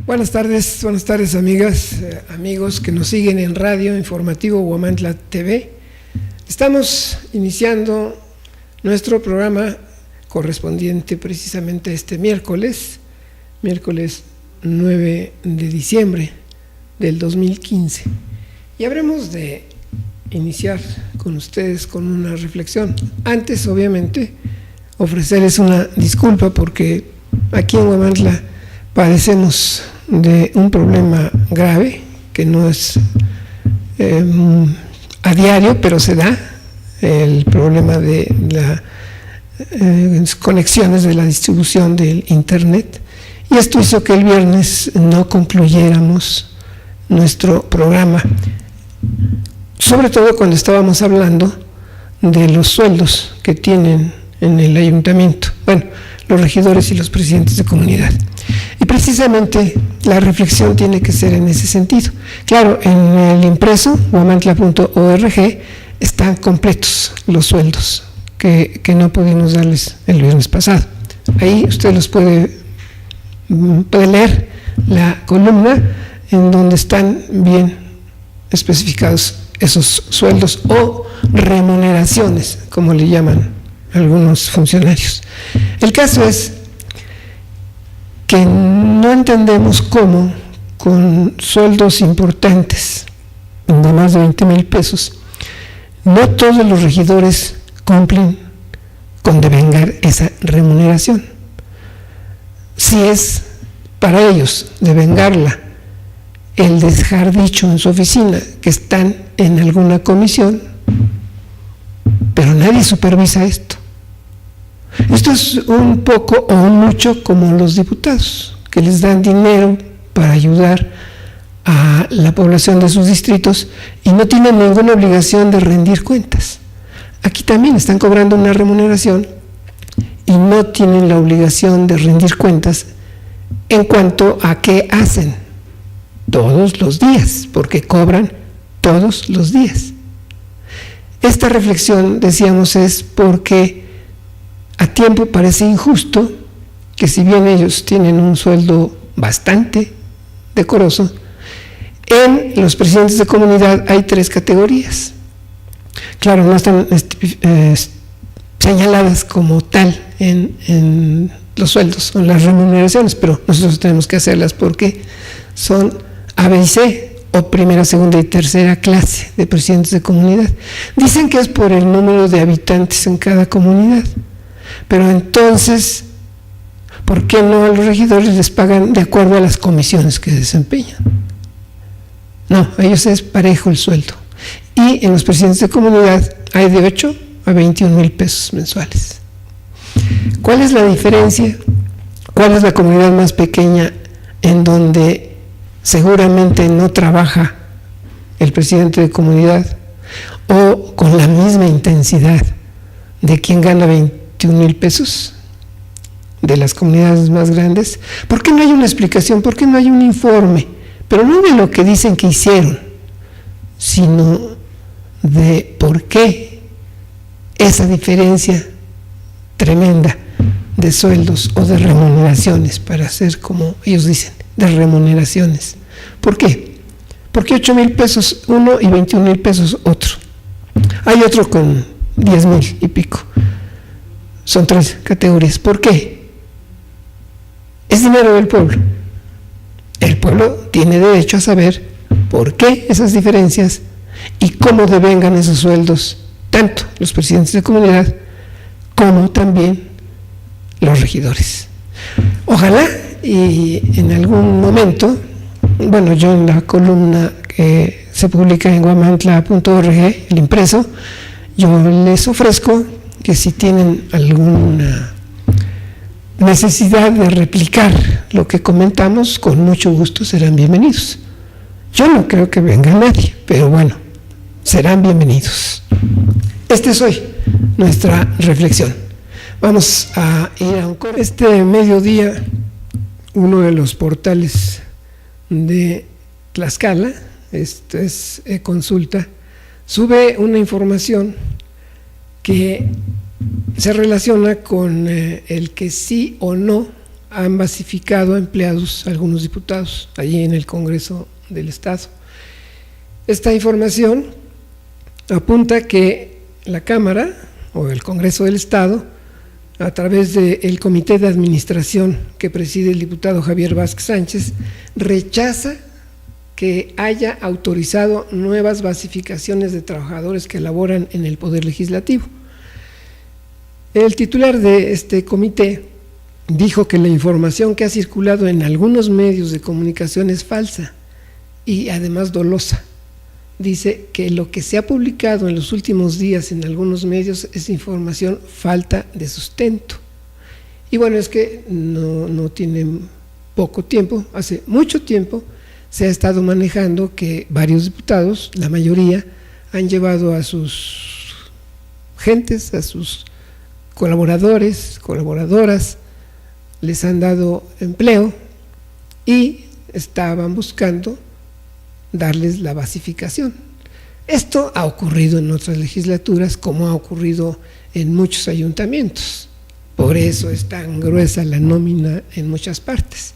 Buenas tardes amigas, amigos que nos siguen en Radio Informativo Huamantla TV. Estamos iniciando nuestro programa correspondiente precisamente a este miércoles 9 de diciembre del 2015. Y habremos de iniciar con ustedes con una reflexión. Antes, obviamente, ofrecerles una disculpa porque aquí en Huamantla padecemos de un problema grave que no es a diario, pero se da el problema de las conexiones de la distribución del internet, y esto hizo que el viernes no concluyéramos nuestro programa, sobre todo cuando estábamos hablando de los sueldos que tienen en el ayuntamiento, los regidores y los presidentes de comunidad. Y precisamente la reflexión tiene que ser en ese sentido. Claro, en el impreso, huamantla.org, están completos los sueldos que no pudimos darles el viernes pasado. Ahí usted los puede leer la columna en donde están bien especificados esos sueldos o remuneraciones, como le llaman algunos funcionarios. El caso es que no entendemos cómo, con sueldos importantes de más de 20,000 pesos, no todos los regidores cumplen con devengar esa remuneración. Si es para ellos devengarla el dejar dicho en su oficina que están en alguna comisión, pero nadie supervisa esto. Esto es un poco o un mucho como los diputados, que les dan dinero para ayudar a la población de sus distritos y no tienen ninguna obligación de rendir cuentas. Aquí también están cobrando una remuneración y no tienen la obligación de rendir cuentas en cuanto a qué hacen todos los días, porque cobran todos los días. Esta reflexión, decíamos, es porque a tiempo parece injusto que, si bien ellos tienen un sueldo bastante decoroso, en los presidentes de comunidad hay 3 categorías. Claro, no están señaladas como tal en los sueldos o en las remuneraciones, pero nosotros tenemos que hacerlas porque son A, B y C, o primera, segunda y tercera clase de presidentes de comunidad. Dicen que es por el número de habitantes en cada comunidad. Pero entonces, ¿por qué no a los regidores les pagan de acuerdo a las comisiones que desempeñan? No, a ellos es parejo el sueldo. Y en los presidentes de comunidad hay de 8 a 21,000 pesos mensuales. ¿Cuál es la diferencia? ¿Cuál es la comunidad más pequeña en donde seguramente no trabaja el presidente de comunidad o con la misma intensidad de quien gana 21,000 pesos de las comunidades más grandes? ¿Por qué no hay una explicación? ¿Por qué no hay un informe? Pero no de lo que dicen que hicieron, sino de por qué esa diferencia tremenda de sueldos o de remuneraciones, para hacer como ellos dicen, de remuneraciones. ¿Por qué? Porque 8,000 pesos uno y 21,000 pesos otro. Hay otro con 10,000 y pico. Son 3 categorías. ¿Por qué? Es dinero del pueblo. El pueblo tiene derecho a saber por qué esas diferencias y cómo devengan esos sueldos, tanto los presidentes de comunidad como también los regidores. Ojalá y en algún momento, yo en la columna que se publica en huamantla.org, el impreso, yo les ofrezco que si tienen alguna necesidad de replicar lo que comentamos, con mucho gusto serán bienvenidos. Yo no creo que venga nadie, pero serán bienvenidos. Esta es hoy nuestra reflexión. Vamos a ir a un corte. Este mediodía, uno de los portales de Tlaxcala, esto es Consulta, sube una información que se relaciona con el que sí o no han basificado a empleados algunos diputados allí en el Congreso del Estado. Esta información apunta que la Cámara o el Congreso del Estado, a través del Comité de Administración que preside el diputado Javier Vázquez Sánchez, rechaza que haya autorizado nuevas basificaciones de trabajadores que laboran en el Poder Legislativo. El titular de este comité dijo que la información que ha circulado en algunos medios de comunicación es falsa y además dolosa. Dice que lo que se ha publicado en los últimos días en algunos medios es información falta de sustento. Y bueno, es que no tiene poco tiempo, hace mucho tiempo se ha estado manejando que varios diputados, la mayoría, han llevado a sus gentes, a sus colaboradores, colaboradoras, les han dado empleo y estaban buscando darles la basificación. Esto ha ocurrido en otras legislaturas, como ha ocurrido en muchos ayuntamientos. Por eso es tan gruesa la nómina en muchas partes.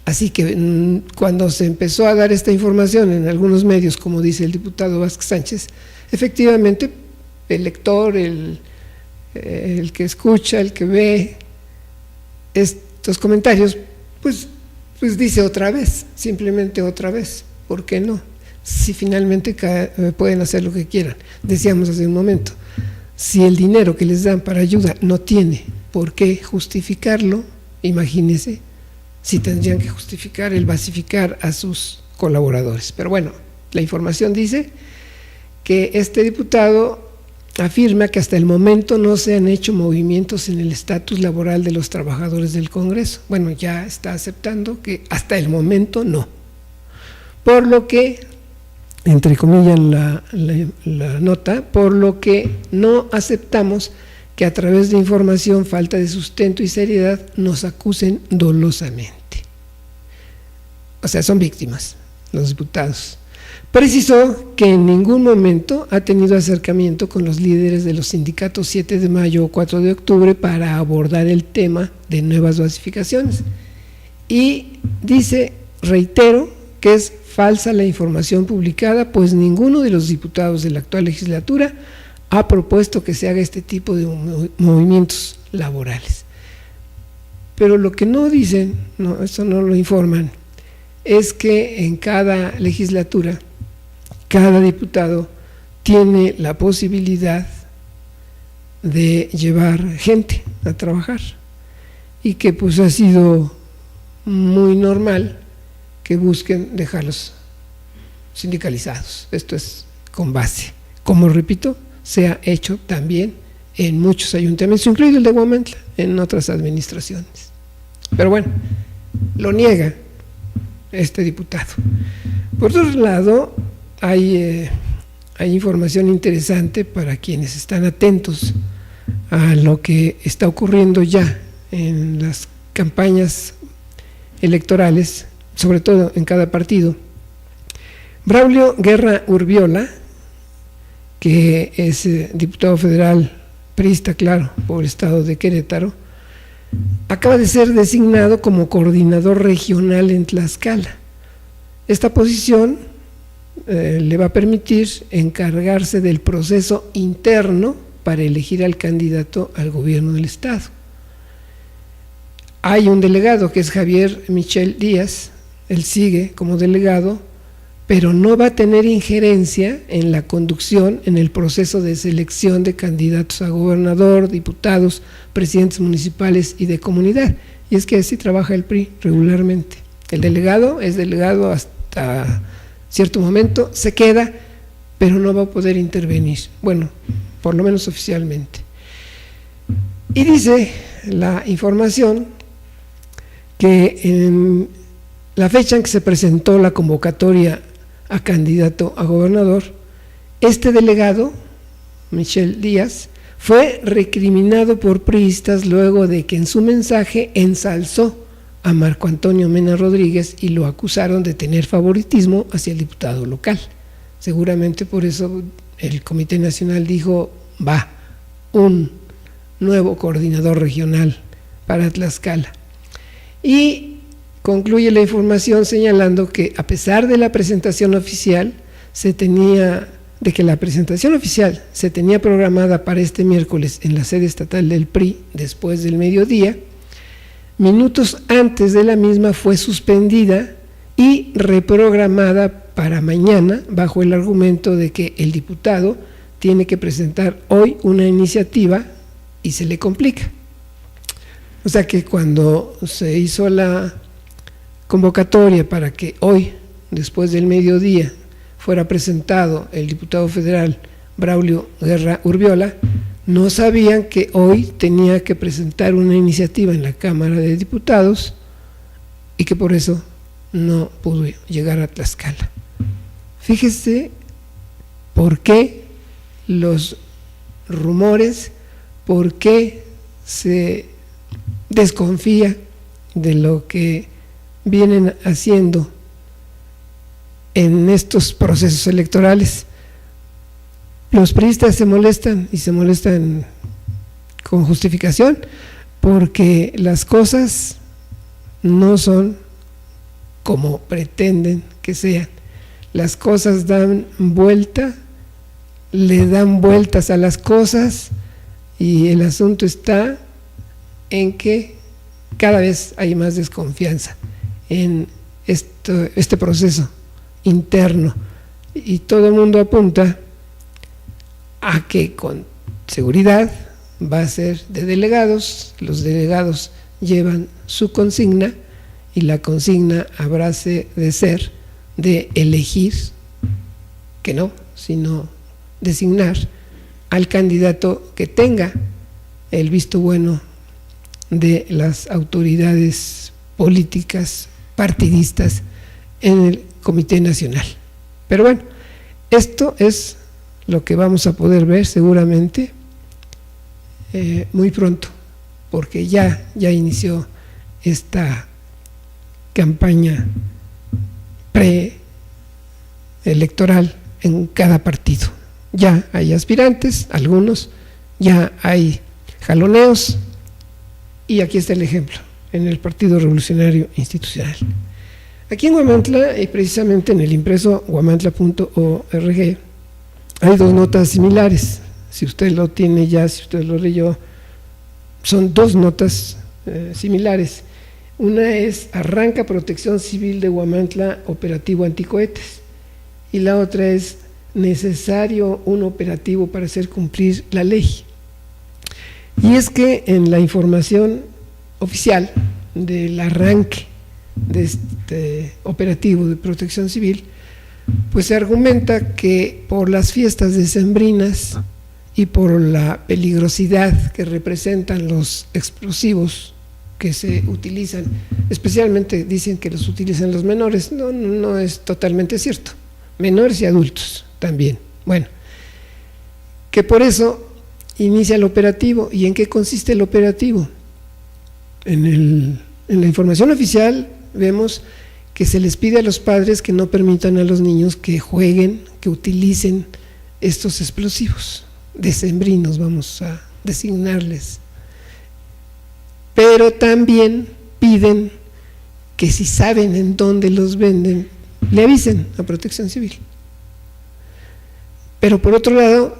Así que cuando se empezó a dar esta información en algunos medios, como dice el diputado Vázquez Sánchez, efectivamente el lector, el que escucha, el que ve estos comentarios, pues dice otra vez, simplemente otra vez. ¿Por qué no? Si finalmente pueden hacer lo que quieran. Decíamos hace un momento, si el dinero que les dan para ayuda no tiene por qué justificarlo, imagínense si tendrían que justificar el basificar a sus colaboradores. Pero bueno, la información dice que este diputado afirma que hasta el momento no se han hecho movimientos en el estatus laboral de los trabajadores del Congreso. Bueno, ya está aceptando que hasta el momento no. Por lo que, entre comillas la nota, por lo que no aceptamos que a través de información, falta de sustento y seriedad nos acusen dolosamente. O sea, son víctimas los diputados. Precisó que en ningún momento ha tenido acercamiento con los líderes de los sindicatos 7 de mayo o 4 de octubre para abordar el tema de nuevas basificaciones. Y dice, reitero, que es falsa la información publicada, pues ninguno de los diputados de la actual legislatura ha propuesto que se haga este tipo de movimientos laborales. Pero lo que no dicen, eso no lo informan, es que en cada legislatura, cada diputado tiene la posibilidad de llevar gente a trabajar y que pues ha sido muy normal que busquen dejarlos sindicalizados. Esto es con base, como repito, se ha hecho también en muchos ayuntamientos, incluido el de Huamantla, en otras administraciones. Pero bueno, lo niega este diputado. Por otro lado, hay información interesante para quienes están atentos a lo que está ocurriendo ya en las campañas electorales, sobre todo en cada partido. Braulio Guerra Urbiola, que es diputado federal priista, claro, por el estado de Querétaro, acaba de ser designado como coordinador regional en Tlaxcala. Esta posición le va a permitir encargarse del proceso interno para elegir al candidato al gobierno del estado. Hay un delegado que es Javier Michel Díaz, él sigue como delegado, pero no va a tener injerencia en la conducción, en el proceso de selección de candidatos a gobernador, diputados, presidentes municipales y de comunidad. Y es que así trabaja el PRI regularmente. El delegado es delegado hasta cierto momento, se queda, pero no va a poder intervenir. Bueno, por lo menos oficialmente. Y dice la información que en la fecha en que se presentó la convocatoria a candidato a gobernador, este delegado, Michel Díaz, fue recriminado por priistas luego de que en su mensaje ensalzó a Marco Antonio Mena Rodríguez y lo acusaron de tener favoritismo hacia el diputado local. Seguramente por eso el Comité Nacional dijo, va, un nuevo coordinador regional para Tlaxcala. Y concluye la información señalando que a pesar de la presentación oficial, la presentación oficial se tenía programada para este miércoles en la sede estatal del PRI después del mediodía, minutos antes de la misma fue suspendida y reprogramada para mañana bajo el argumento de que el diputado tiene que presentar hoy una iniciativa y se le complica. O sea que cuando se hizo la convocatoria para que hoy, después del mediodía, fuera presentado el diputado federal Braulio Guerra Urbiola, no sabían que hoy tenía que presentar una iniciativa en la Cámara de Diputados y que por eso no pudo llegar a Tlaxcala. Fíjese por qué los rumores, por qué se desconfía de lo que vienen haciendo en estos procesos electorales. Los priistas se molestan y se molestan con justificación porque las cosas no son como pretenden que sean. Las cosas dan vuelta, le dan vueltas a las cosas y el asunto está en que cada vez hay más desconfianza en este proceso interno y todo el mundo apunta a que con seguridad va a ser de delegados. Los delegados llevan su consigna y la consigna habrá de ser de elegir, que no, sino designar al candidato que tenga el visto bueno de las autoridades políticas partidistas en el Comité Nacional. Pero bueno, esto es lo que vamos a poder ver seguramente muy pronto, porque ya inició esta campaña preelectoral en cada partido. Ya hay aspirantes, algunos, ya hay jaloneos, y aquí está el ejemplo, en el Partido Revolucionario Institucional. Aquí en Huamantla, y precisamente en el impreso huamantla.org, hay dos notas similares. Si usted lo tiene ya, si usted lo leyó, son dos notas similares. Una es: arranca Protección Civil de Huamantla operativo anticohetes, y la otra es: necesario un operativo para hacer cumplir la ley. Y es que en la información oficial del arranque de este operativo de protección civil, pues se argumenta que por las fiestas decembrinas y por la peligrosidad que representan los explosivos que se utilizan, especialmente dicen que los utilizan los menores. No es totalmente cierto, menores y adultos también. Bueno, que por eso inicia el operativo. ¿Y en qué consiste el operativo? En la información oficial vemos que se les pide a los padres que no permitan a los niños que jueguen, que utilicen estos explosivos decembrinos, vamos a designarles. Pero también piden que si saben en dónde los venden, le avisen a Protección Civil. Pero por otro lado,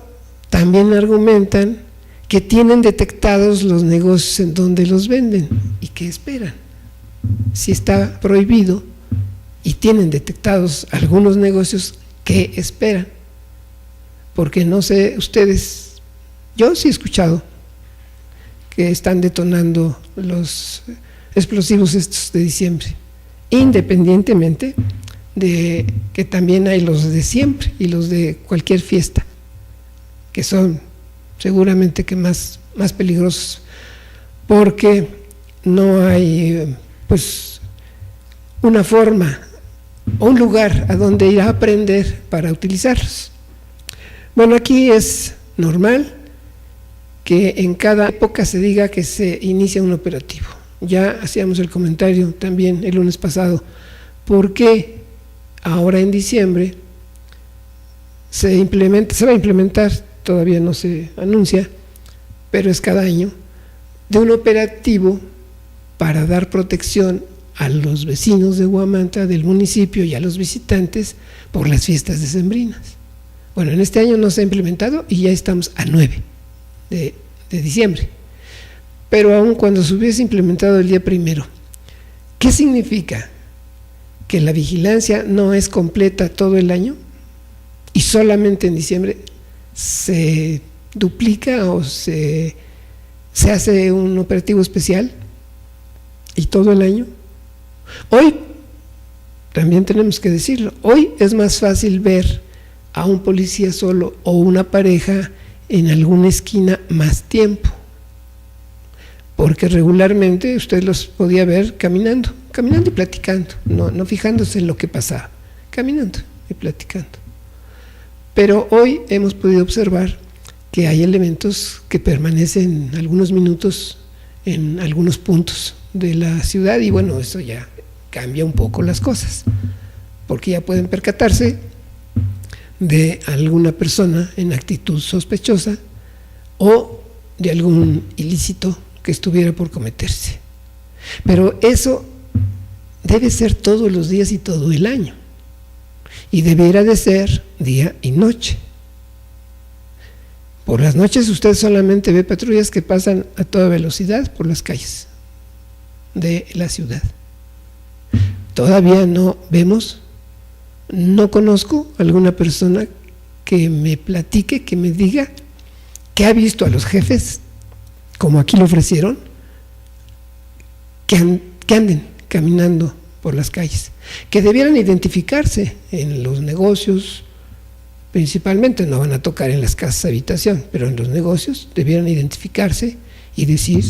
también argumentan que tienen detectados los negocios en donde los venden y que esperan. Si está prohibido y tienen detectados algunos negocios, ¿qué esperan? Porque no sé ustedes, yo sí he escuchado que están detonando los explosivos estos de diciembre, independientemente de que también hay los de siempre y los de cualquier fiesta, que son seguramente que más peligrosos, porque no hay pues una forma o un lugar a donde ir a aprender para utilizarlos. Bueno, aquí es normal que en cada época se diga que se inicia un operativo. Ya hacíamos el comentario también el lunes pasado, ¿por qué ahora en diciembre se va a implementar, todavía no se anuncia, pero es cada año, de un operativo para dar protección a los vecinos de Huamantla, del municipio, y a los visitantes por las fiestas decembrinas. Bueno, en este año no se ha implementado y ya estamos a 9 de diciembre. Pero aun cuando se hubiese implementado el día 1, ¿qué significa? ¿Que la vigilancia no es completa todo el año y solamente en diciembre se duplica o se hace un operativo especial y todo el año? Hoy, también tenemos que decirlo, hoy es más fácil ver a un policía solo o una pareja en alguna esquina más tiempo, porque regularmente usted los podía ver caminando y platicando, no fijándose en lo que pasaba, caminando y platicando. Pero hoy hemos podido observar que hay elementos que permanecen algunos minutos en algunos puntos de la ciudad, y bueno, eso ya cambia un poco las cosas, porque ya pueden percatarse de alguna persona en actitud sospechosa o de algún ilícito que estuviera por cometerse. Pero eso debe ser todos los días y todo el año, y debiera de ser día y noche. Por las noches usted solamente ve patrullas que pasan a toda velocidad por las calles de la ciudad. Todavía no vemos, no conozco alguna persona que me platique, que me diga que ha visto a los jefes, como aquí lo ofrecieron, que anden caminando por las calles, que debieran identificarse en los negocios, principalmente. No van a tocar en las casas de habitación, pero en los negocios debieran identificarse y decir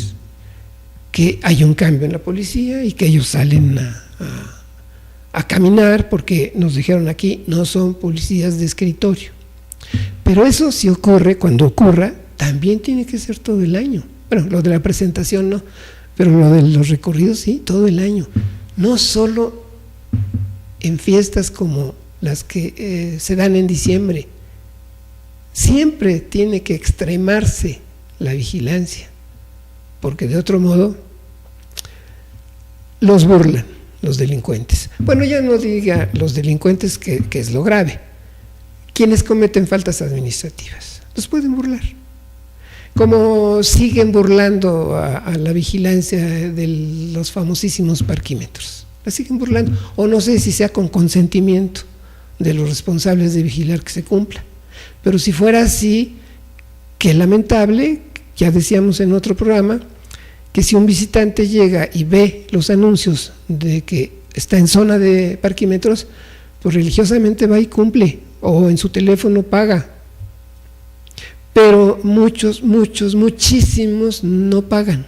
que hay un cambio en la policía y que ellos salen a caminar, porque nos dijeron aquí, no son policías de escritorio. Pero eso, si ocurre, cuando ocurra, también tiene que ser todo el año. Bueno, lo de la presentación no, pero lo de los recorridos sí, todo el año. No solo en fiestas como las que se dan en diciembre. Siempre tiene que extremarse la vigilancia, porque de otro modo los burlan los delincuentes. Bueno, ya no diga los delincuentes, que es lo grave. Quienes cometen faltas administrativas los pueden burlar, como siguen burlando a la vigilancia de los famosísimos parquímetros. La siguen burlando, o no sé si sea con consentimiento de los responsables de vigilar que se cumpla. Pero si fuera así, qué lamentable. Ya decíamos en otro programa que si un visitante llega y ve los anuncios de que está en zona de parquímetros, pues religiosamente va y cumple, o en su teléfono paga. Pero muchísimos no pagan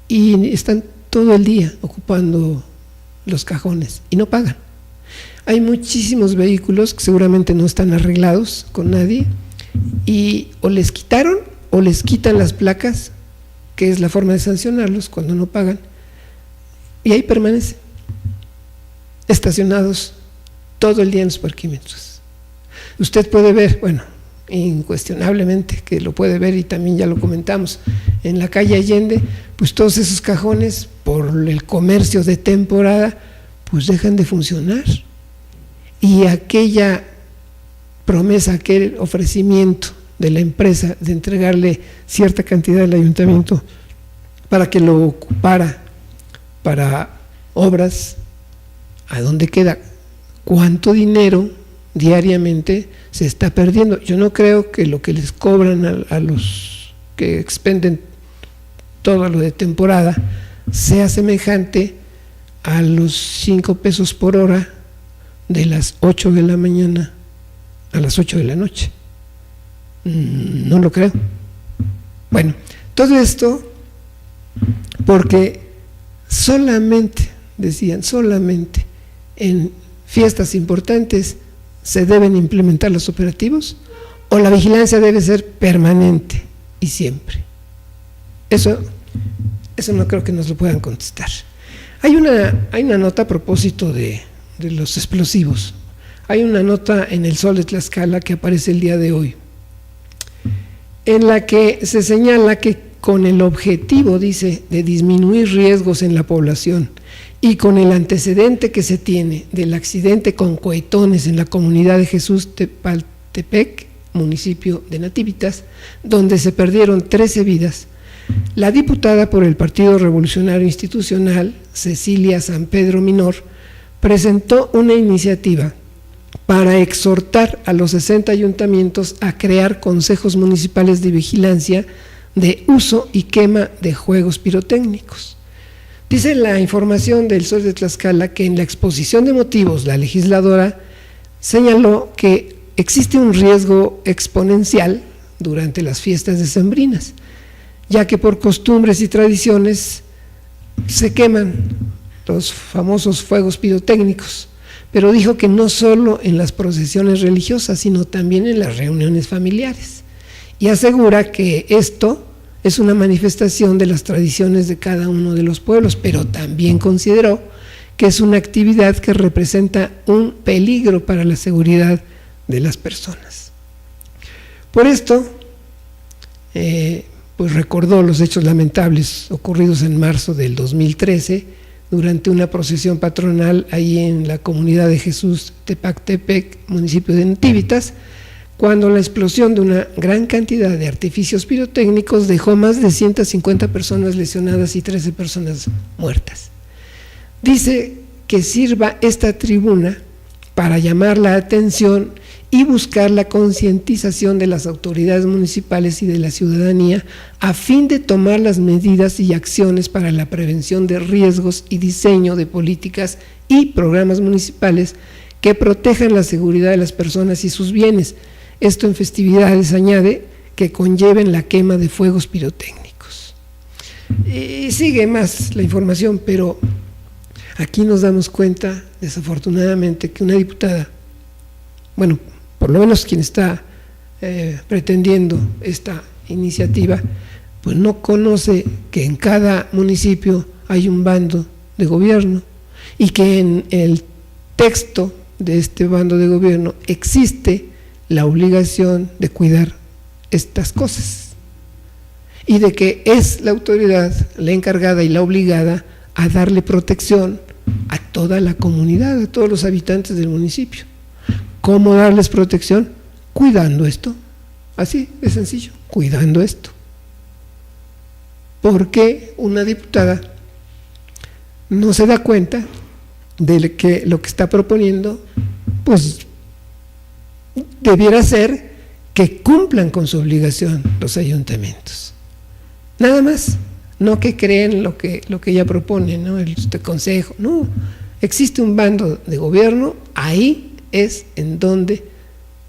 y están todo el día ocupando los cajones y no pagan. Hay muchísimos vehículos que seguramente no están arreglados con nadie, y o les quitaron o les quitan las placas, que es la forma de sancionarlos cuando no pagan, y ahí permanecen estacionados todo el día en los parquímetros. Usted puede ver, bueno, incuestionablemente que lo puede ver, y también ya lo comentamos, en la calle Allende, pues todos esos cajones, por el comercio de temporada, pues dejan de funcionar, y aquella promesa, aquel ofrecimiento de la empresa de entregarle cierta cantidad al ayuntamiento para que lo ocupara para obras, ¿a dónde queda? ¿Cuánto dinero diariamente se está perdiendo? Yo no creo que lo que les cobran a los que expenden todo lo de temporada sea semejante a los 5 pesos por hora de las 8 de la mañana a las 8 de la noche. No lo creo. Bueno, todo esto porque solamente, decían, solamente en fiestas importantes se deben implementar los operativos, o la vigilancia debe ser permanente y siempre. Eso no creo que nos lo puedan contestar. Hay una nota a propósito de los explosivos. Hay una nota en El Sol de Tlaxcala que aparece el día de hoy, en la que se señala que con el objetivo, dice, de disminuir riesgos en la población y con el antecedente que se tiene del accidente con cohetones en la comunidad de Jesús Tepaltepec, municipio de Nativitas, donde se perdieron 13 vidas, la diputada por el Partido Revolucionario Institucional, Cecilia San Pedro Minor, presentó una iniciativa para exhortar a los 60 ayuntamientos a crear consejos municipales de vigilancia de uso y quema de juegos pirotécnicos. Dice la información del Sol de Tlaxcala que en la exposición de motivos la legisladora señaló que existe un riesgo exponencial durante las fiestas decembrinas, ya que por costumbres y tradiciones se queman los famosos fuegos pirotécnicos, pero dijo que no solo en las procesiones religiosas, sino también en las reuniones familiares, y asegura que esto es una manifestación de las tradiciones de cada uno de los pueblos, pero también consideró que es una actividad que representa un peligro para la seguridad de las personas. Por esto, pues recordó los hechos lamentables ocurridos en marzo del 2013 durante una procesión patronal ahí en la comunidad de Jesús Tepaltepec, municipio de Nativitas, cuando la explosión de una gran cantidad de artificios pirotécnicos dejó más de 150 personas lesionadas y 13 personas muertas. Dice que sirva esta tribuna para llamar la atención y buscar la concientización de las autoridades municipales y de la ciudadanía a fin de tomar las medidas y acciones para la prevención de riesgos y diseño de políticas y programas municipales que protejan la seguridad de las personas y sus bienes. Esto en festividades, añade, que conlleven la quema de fuegos pirotécnicos. Y sigue más la información, pero aquí nos damos cuenta, desafortunadamente, que una diputada, bueno, por lo menos quien está pretendiendo esta iniciativa, pues no conoce que en cada municipio hay un bando de gobierno y que en el texto de este bando de gobierno existe la obligación de cuidar estas cosas y de que es la autoridad la encargada y la obligada a darle protección a toda la comunidad, a todos los habitantes del municipio. ¿Cómo darles protección? Cuidando esto, así de sencillo, cuidando esto. ¿Por qué una diputada no se da cuenta de que lo que está proponiendo, pues debiera ser que cumplan con su obligación los ayuntamientos? Nada más, no que creen lo que ella propone, ¿no? Este consejo, no, existe un bando de gobierno, ahí es en donde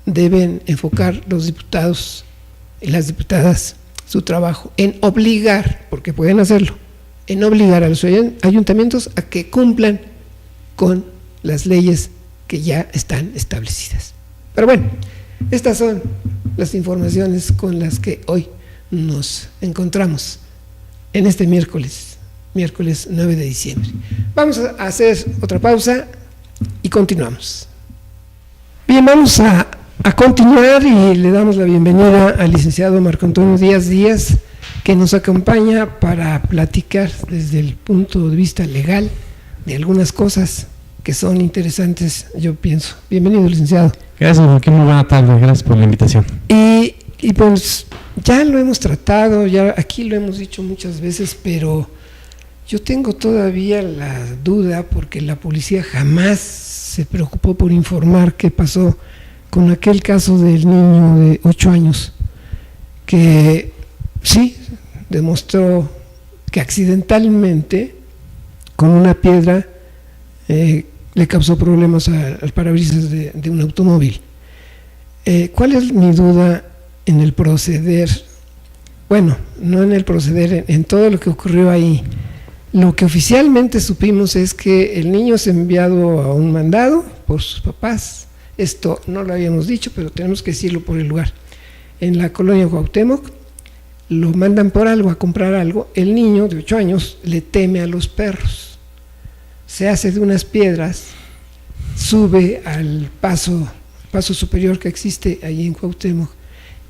deben enfocar los diputados y las diputadas su trabajo, en obligar, porque pueden hacerlo, en obligar a los ayuntamientos a que cumplan con las leyes que ya están establecidas. Pero bueno, estas son las informaciones con las que hoy nos encontramos en este miércoles 9 de diciembre. Vamos a hacer otra pausa y continuamos. Bien, vamos a continuar y le damos la bienvenida al licenciado Marco Antonio Díaz, que nos acompaña para platicar desde el punto de vista legal de algunas cosas que son interesantes, yo pienso. Bienvenido, licenciado. Gracias, Joaquín, muy buena tarde, gracias por la invitación. Y pues ya lo hemos tratado, ya aquí lo hemos dicho muchas veces, pero yo tengo todavía la duda porque la policía jamás se preocupó por informar qué pasó con aquel caso del niño de 8 años, que sí, demostró que accidentalmente con una piedra le causó problemas al parabrisas de un automóvil. ¿Cuál es mi duda en el proceder? Bueno, no en el proceder, en todo lo que ocurrió ahí. Lo que oficialmente supimos es que el niño es enviado a un mandado por sus papás. Esto no lo habíamos dicho, pero tenemos que decirlo por el lugar. En la colonia Cuauhtémoc lo mandan por algo, a comprar algo. El niño de 8 años le teme a los perros. Se hace de unas piedras, sube al paso superior que existe allí en Cuauhtémoc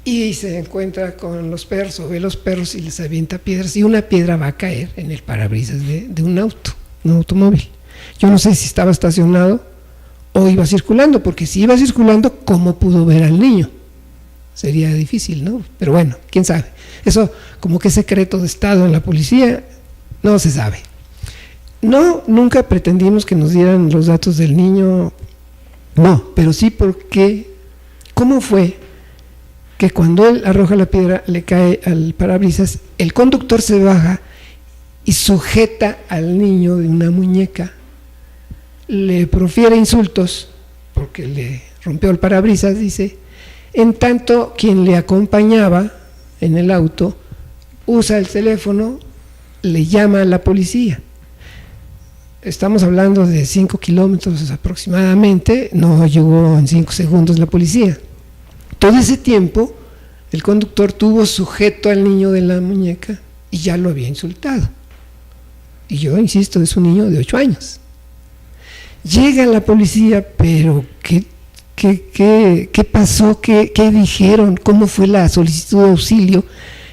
y se encuentra con los perros o ve los perros y les avienta piedras, y una piedra va a caer en el parabrisas de un automóvil. Yo no sé si estaba estacionado o iba circulando, porque si iba circulando, ¿cómo pudo ver al niño? Sería difícil, ¿no? Pero bueno, quién sabe. Eso como que es secreto de Estado en la policía, no se sabe. No, nunca pretendimos que nos dieran los datos del niño, no, pero sí porque, ¿cómo fue que cuando él arroja la piedra, le cae al parabrisas, el conductor se baja y sujeta al niño de una muñeca, le profiere insultos porque le rompió el parabrisas, dice, en tanto quien le acompañaba en el auto usa el teléfono, le llama a la policía? Estamos hablando de 5 kilómetros aproximadamente, no llegó en 5 segundos la policía. Todo ese tiempo el conductor tuvo sujeto al niño de la muñeca y ya lo había insultado. Y yo insisto, es un niño de 8 años. Llega la policía, pero ¿qué pasó? ¿Qué dijeron? ¿Cómo fue la solicitud de auxilio?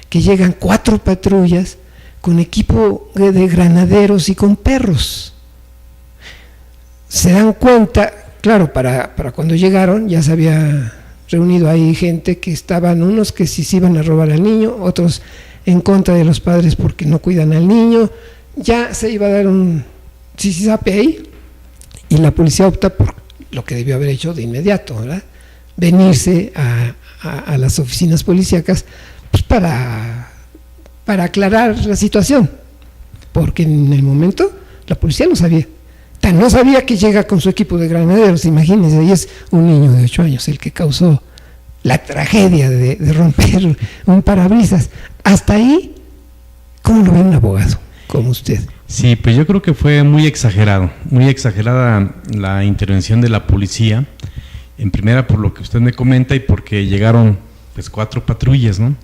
Que llegan 4 patrullas con equipo de granaderos y con perros. Se dan cuenta, claro, para cuando llegaron ya se había reunido ahí gente que estaban, unos que sí se iban a robar al niño, otros en contra de los padres porque no cuidan al niño, ya se iba a dar un zipizape ahí, y la policía opta por lo que debió haber hecho de inmediato, ¿verdad? Venirse a las oficinas policíacas, pues para aclarar la situación, porque en el momento la policía no sabía. No sabía que llega con su equipo de granaderos, imagínense, y es un niño de 8 años el que causó la tragedia de romper un parabrisas. Hasta ahí, ¿cómo lo ve un abogado como usted? Sí, pues yo creo que fue muy exagerada la intervención de la policía, en primera por lo que usted me comenta y porque llegaron pues 4 patrullas, ¿no?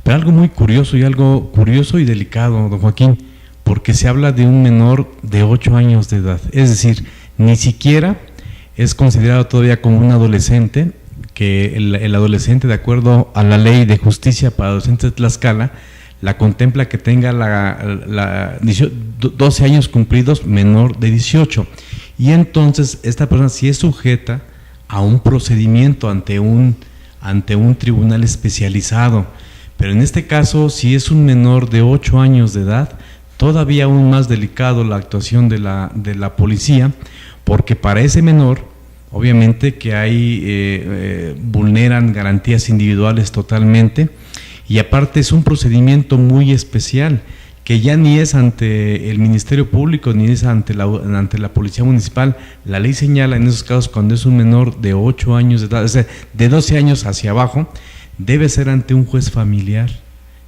Pero algo muy curioso y delicado, don Joaquín, porque se habla de un menor de 8 años de edad, es decir, ni siquiera es considerado todavía como un adolescente, que el adolescente, de acuerdo a la ley de justicia para adolescentes de Tlaxcala, la contempla que tenga 12 años cumplidos, menor de 18, y entonces esta persona sí es sujeta a un procedimiento ante un tribunal especializado, pero en este caso, si es un menor de 8 años de edad, todavía aún más delicado la actuación de la policía, porque para ese menor, obviamente que vulneran garantías individuales totalmente, y aparte es un procedimiento muy especial, que ya ni es ante el Ministerio Público, ni es ante la Policía Municipal. La ley señala en esos casos, cuando es un menor de 8 años de edad, o sea, de 12 años hacia abajo, debe ser ante un juez familiar.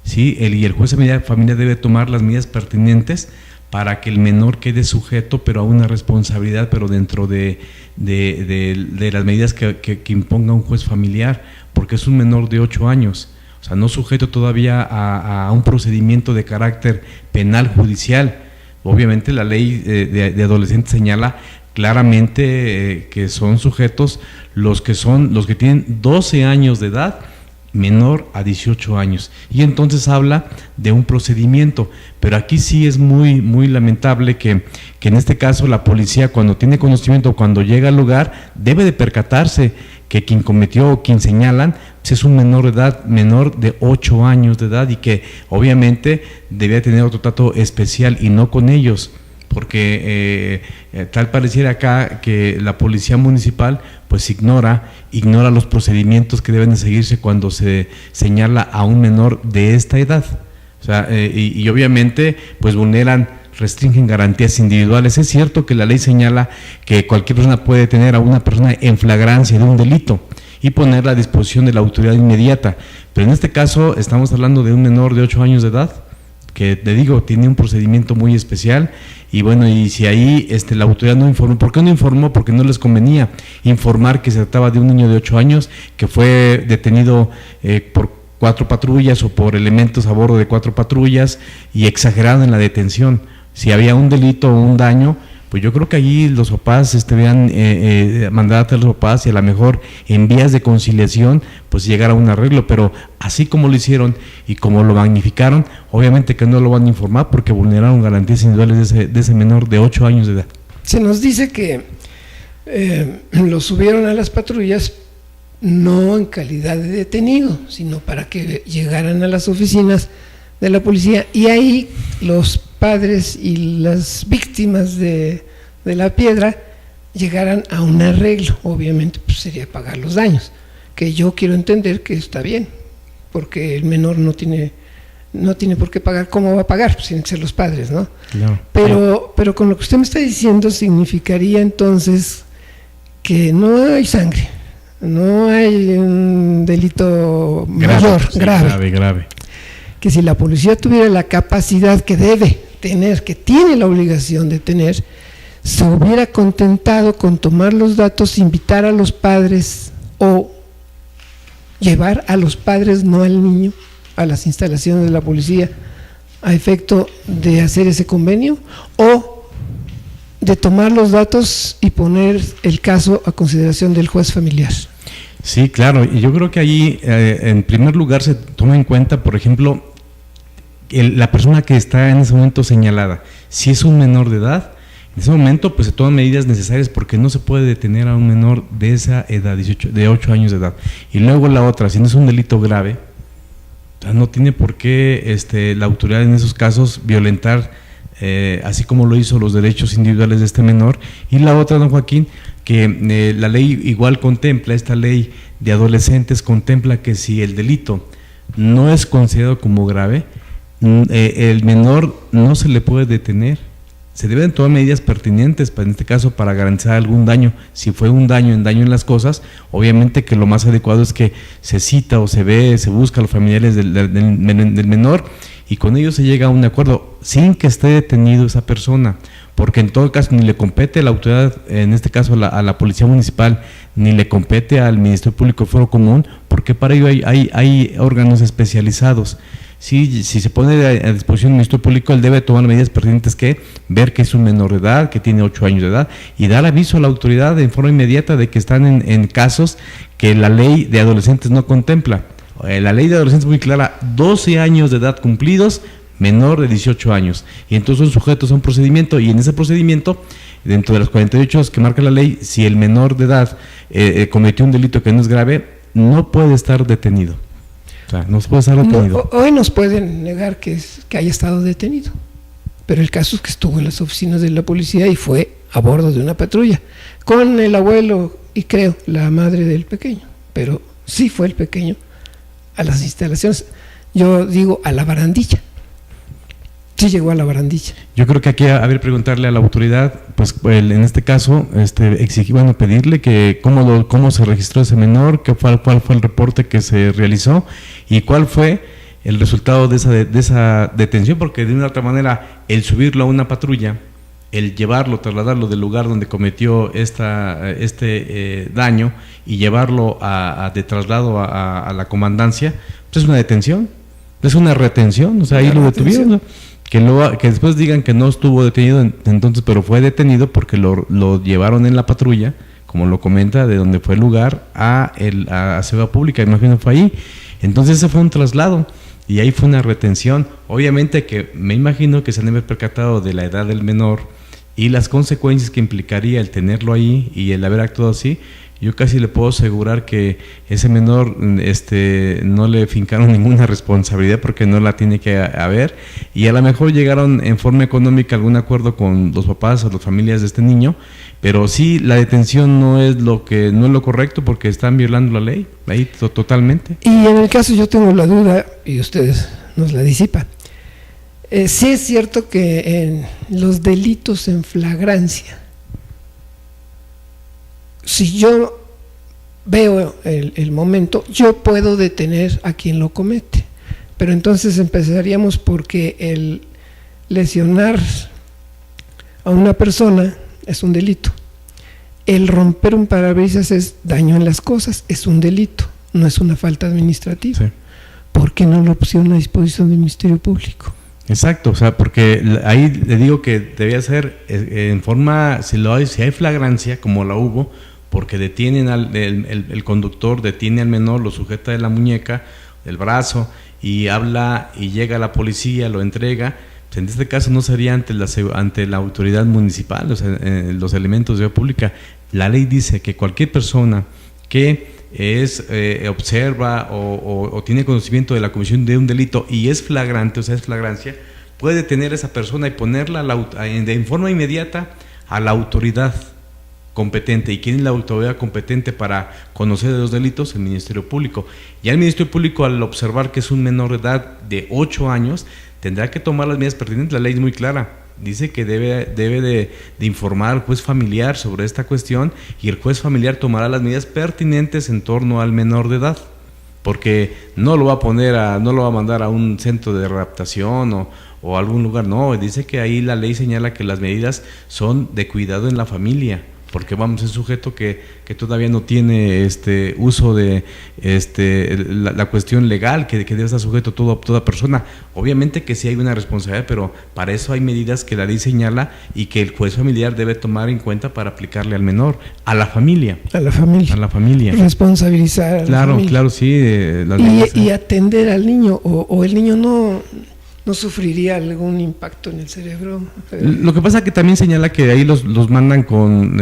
¿Sí? Y el juez familiar debe tomar las medidas pertinentes para que el menor quede sujeto, pero a una responsabilidad, pero dentro de las medidas que imponga un juez familiar, porque es un menor de 8 años, o sea, no sujeto todavía a un procedimiento de carácter penal judicial. Obviamente la ley de adolescentes señala claramente que son sujetos los que tienen 12 años de edad, menor a 18 años, y entonces habla de un procedimiento, pero aquí sí es muy, muy lamentable que en este caso la policía, cuando tiene conocimiento, cuando llega al lugar, debe de percatarse que quien cometió o quien señalan pues es un menor de edad, menor de 8 años de edad, y que obviamente debía tener otro trato especial y no con ellos, porque tal pareciera acá que la policía municipal pues ignora los procedimientos que deben de seguirse cuando se señala a un menor de esta edad. O sea, y obviamente pues restringen garantías individuales. Es cierto que la ley señala que cualquier persona puede tener a una persona en flagrancia de un delito y ponerla a disposición de la autoridad inmediata, pero en este caso estamos hablando de un menor de 8 años de edad, que te digo, tiene un procedimiento muy especial, y bueno, y si ahí la autoridad no informó, ¿por qué no informó? Porque no les convenía informar que se trataba de un niño de 8 años que fue detenido por 4 patrullas o por elementos a bordo de 4 patrullas, y exageraron en la detención. Si había un delito o un daño, pues yo creo que allí los papás vean mandar a los papás y a lo mejor en vías de conciliación pues llegar a un arreglo, pero así como lo hicieron y como lo magnificaron, obviamente que no lo van a informar porque vulneraron garantías individuales de ese menor de 8 años de edad. Se nos dice que lo subieron a las patrullas no en calidad de detenido, sino para que llegaran a las oficinas de la policía y ahí los padres y las víctimas de la piedra llegaran a un arreglo. Obviamente pues sería pagar los daños, que yo quiero entender que está bien, porque el menor no tiene por qué pagar. ¿Cómo va a pagar? Pues tienen que ser los padres, ¿no? Claro. Pero con lo que usted me está diciendo significaría entonces que no hay sangre, no hay un delito mayor, Sí, grave. Que si la policía tuviera la capacidad que debe tener, que tiene la obligación de tener, se hubiera contentado con tomar los datos, invitar a los padres o llevar a los padres, no al niño, a las instalaciones de la policía a efecto de hacer ese convenio, o de tomar los datos y poner el caso a consideración del juez familiar. Sí, claro, y yo creo que allí en primer lugar se toma en cuenta, por ejemplo, la persona que está en ese momento señalada. Si es un menor de edad, en ese momento pues se toman medidas necesarias porque no se puede detener a un menor de esa edad, de 8 años de edad. Y luego la otra, si no es un delito grave, no tiene por qué la autoridad en esos casos violentar, así como lo hizo, los derechos individuales de este menor. Y la otra, don Joaquín, que la ley igual contempla, esta ley de adolescentes contempla que si el delito no es considerado como grave, el menor no se le puede detener. Se deben tomar medidas pertinentes, en este caso para garantizar algún daño. Si fue un daño en las cosas, obviamente que lo más adecuado es que se cita o se busca a los familiares del menor y con ellos se llega a un acuerdo sin que esté detenido esa persona, porque en todo caso ni le compete a la autoridad, en este caso a la Policía Municipal, ni le compete al Ministerio Público de Fuero Común, porque para ello hay órganos especializados. Si se pone a disposición del Ministerio Público, él debe tomar medidas pertinentes, que ver que es un menor de edad, que tiene 8 años de edad, y dar aviso a la autoridad en forma inmediata de que están en casos que la ley de adolescentes no contempla. La ley de adolescentes es muy clara: 12 años de edad cumplidos, menor de 18 años, y entonces son sujetos a un procedimiento, y en ese procedimiento, dentro de los 48 horas que marca la ley, si el menor de edad cometió un delito que no es grave, no puede estar detenido. O sea, no se puede estar detenido. Hoy nos pueden negar que haya estado detenido, pero el caso es que estuvo en las oficinas de la policía y fue a bordo de una patrulla, con el abuelo y creo la madre del pequeño, pero sí fue el pequeño a las instalaciones, yo digo a la barandilla. Sí llegó a la barandilla. Yo creo que aquí preguntarle a la autoridad, pues en este caso, pedirle que cómo se registró ese menor, cuál fue el reporte que se realizó y cuál fue el resultado de esa detención, porque de una u otra manera el subirlo a una patrulla, el trasladarlo del lugar donde cometió este daño y llevarlo de traslado a la comandancia, pues es una detención, es una retención, o sea, ahí lo detuvieron, ¿no? Que después digan que no estuvo detenido entonces, pero fue detenido porque lo llevaron en la patrulla, como lo comenta, de donde fue el lugar a Seguridad Pública, imagino fue ahí. Entonces ese fue un traslado y ahí fue una retención. Obviamente que me imagino que se han de haber percatado de la edad del menor y las consecuencias que implicaría el tenerlo ahí y el haber actuado así. Yo casi le puedo asegurar que ese menor no le fincaron ninguna responsabilidad porque no la tiene que haber, y a lo mejor llegaron en forma económica a algún acuerdo con los papás o las familias de este niño, pero sí la detención no es lo correcto porque están violando la ley ahí totalmente. Y en el caso yo tengo la duda y ustedes nos la disipan. Sí es cierto que en los delitos en flagrancia, si yo veo el momento, yo puedo detener a quien lo comete, pero entonces empezaríamos porque el lesionar a una persona es un delito, el romper un parabrisas es daño en las cosas, es un delito, no es una falta administrativa. Sí. ¿Por qué no lo pusieron a disposición del Ministerio Público? Exacto, o sea, porque ahí le digo que debía ser en forma, si hay flagrancia, como la hubo, porque detienen el conductor, detiene al menor, lo sujeta de la muñeca, del brazo, y habla y llega la policía, lo entrega. Pues en este caso no sería ante la autoridad municipal, o sea, los elementos de seguridad pública. La ley dice que cualquier persona que observa o tiene conocimiento de la comisión de un delito y es flagrante, o sea, es flagrancia, puede detener a esa persona y ponerla en forma inmediata a la autoridad competente. ¿Y quién es la autoridad competente para conocer de los delitos? El Ministerio Público. Ya el Ministerio Público, al observar que es un menor de edad de 8 años, tendrá que tomar las medidas pertinentes. La ley es muy clara. Dice que debe de informar al juez familiar sobre esta cuestión, y el juez familiar tomará las medidas pertinentes en torno al menor de edad, porque no lo va a mandar a un centro de readaptación o a algún lugar. No, dice que ahí la ley señala que las medidas son de cuidado en la familia, porque vamos, es sujeto que todavía no tiene uso de la cuestión legal que debe estar sujeto toda persona. Obviamente que sí hay una responsabilidad, pero para eso hay medidas que la ley señala y que el juez familiar debe tomar en cuenta para aplicarle al menor, a la familia. A la familia. Responsabilizar a la familia. Claro, sí. Y atender al niño, o el niño no sufriría algún impacto en el cerebro. Lo que pasa es que también señala que ahí los mandan con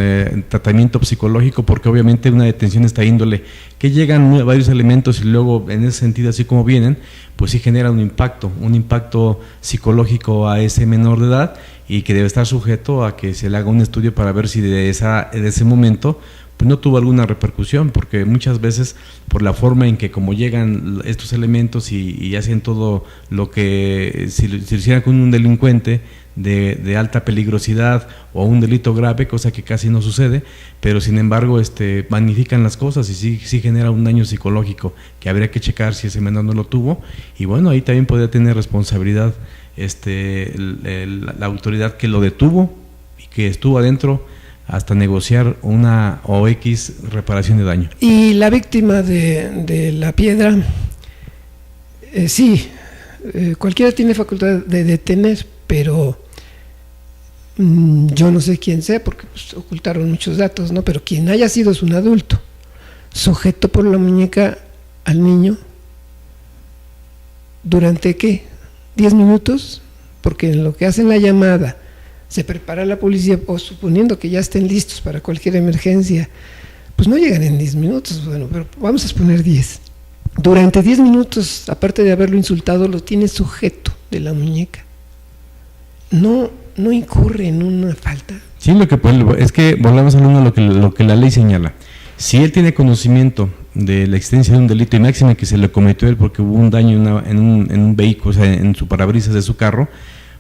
tratamiento psicológico, porque obviamente una detención de esta índole, que llegan varios elementos y luego en ese sentido, así como vienen, pues sí genera un impacto psicológico a ese menor de edad, y que debe estar sujeto a que se le haga un estudio para ver si de ese momento pues no tuvo alguna repercusión, porque muchas veces por la forma en que como llegan estos elementos y hacen todo lo que si lo hicieran con un delincuente de alta peligrosidad o un delito grave, cosa que casi no sucede, pero sin embargo magnifican las cosas y sí genera un daño psicológico que habría que checar si ese menor no lo tuvo. Y bueno, ahí también podría tener responsabilidad la autoridad que lo detuvo y que estuvo adentro hasta negociar una o X reparación de daño. Y la víctima de la piedra, cualquiera tiene facultad de detener, pero yo no sé quién sea, porque pues, ocultaron muchos datos, ¿no? Pero quien haya sido es un adulto, sujeto por la muñeca al niño, ¿durante qué? ¿10 minutos? Porque en lo que hacen la llamada, se prepara la policía, o suponiendo que ya estén listos para cualquier emergencia, pues no llegan en 10 minutos, bueno, pero vamos a exponer 10. Durante 10 minutos, aparte de haberlo insultado, lo tiene sujeto de la muñeca. No incurre en una falta. Sí, es que volvemos a lo que la ley señala. Si él tiene conocimiento de la existencia de un delito, y máxima que se le cometió a él porque hubo un daño en un vehículo, o sea, en su parabrisas de su carro,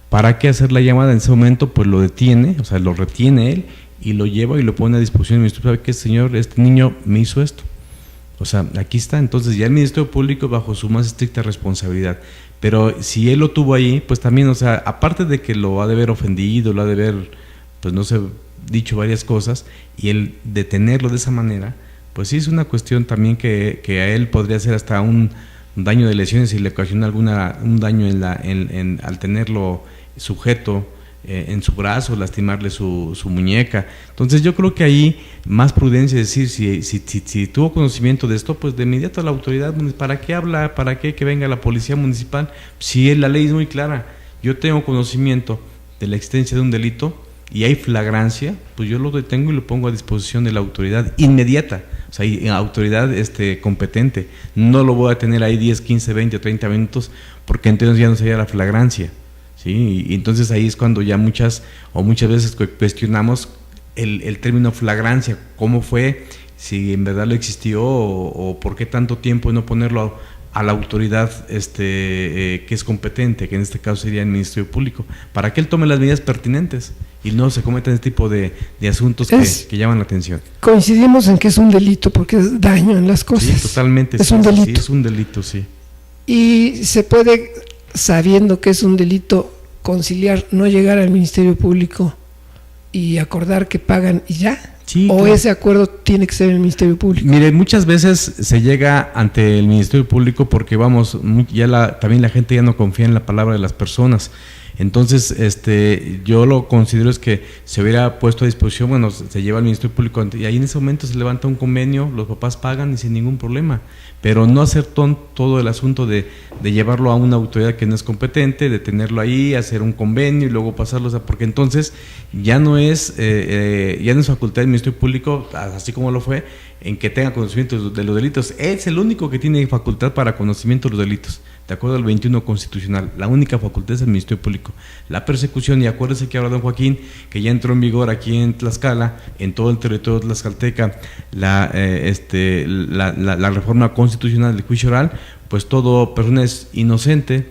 ¿para qué hacer la llamada en ese momento? Pues lo detiene, o sea, lo retiene él y lo lleva y lo pone a disposición del Ministerio. ¿Sabe qué, señor? Este niño me hizo esto. O sea, aquí está. Entonces ya el Ministerio Público bajo su más estricta responsabilidad. Pero si él lo tuvo ahí, pues también, o sea, aparte de que lo ha de haber ofendido, lo ha de haber, pues no sé, dicho varias cosas, y el detenerlo de esa manera, pues sí es una cuestión también que a él podría ser hasta un daño de lesiones si le ocasiona un daño al tenerlo sujeto en su brazo, lastimarle su muñeca. Entonces yo creo que ahí más prudencia, es decir, si tuvo conocimiento de esto, pues de inmediato a la autoridad, ¿para qué habla? ¿Para qué que venga la policía municipal? Si la ley es muy clara, yo tengo conocimiento de la existencia de un delito y hay flagrancia, pues yo lo detengo y lo pongo a disposición de la autoridad inmediata, o sea, autoridad competente. No lo voy a tener ahí 10, 15, 20 o 30 minutos, porque entonces ya no sería la flagrancia. Sí, y entonces ahí es cuando ya muchas veces cuestionamos el término flagrancia, cómo fue, si en verdad lo existió o por qué tanto tiempo no ponerlo a la autoridad que es competente, que en este caso sería el Ministerio Público, para que él tome las medidas pertinentes y no se cometan este tipo de asuntos que llaman la atención. Coincidimos en que es un delito porque es daño en las cosas. Sí, totalmente. Es un delito. Sí, es un delito, sí. Y se puede, sabiendo que es un delito, conciliar, no llegar al Ministerio Público y acordar que pagan y ya, Sí, ¿O claro. ese acuerdo tiene que ser el Ministerio Público? Mire, muchas veces se llega ante el Ministerio Público porque vamos, también la gente ya no confía en la palabra de las personas. Entonces, yo lo considero es que se hubiera puesto a disposición, bueno, se lleva al Ministerio Público y ahí en ese momento se levanta un convenio, los papás pagan y sin ningún problema, pero no hacer todo el asunto de llevarlo a una autoridad que no es competente, de tenerlo ahí, hacer un convenio y luego pasarlo, o sea, porque entonces ya no es facultad del Ministerio Público, así como lo fue, en que tenga conocimiento de los delitos. Es el único que tiene facultad para conocimiento de los delitos, de acuerdo al 21 constitucional. La única facultad es el Ministerio Público. La persecución, y acuérdese que ahora don Joaquín, que ya entró en vigor aquí en Tlaxcala, en todo el territorio de Tlaxcalteca, la reforma constitucional del juicio oral, pues todo persona es inocente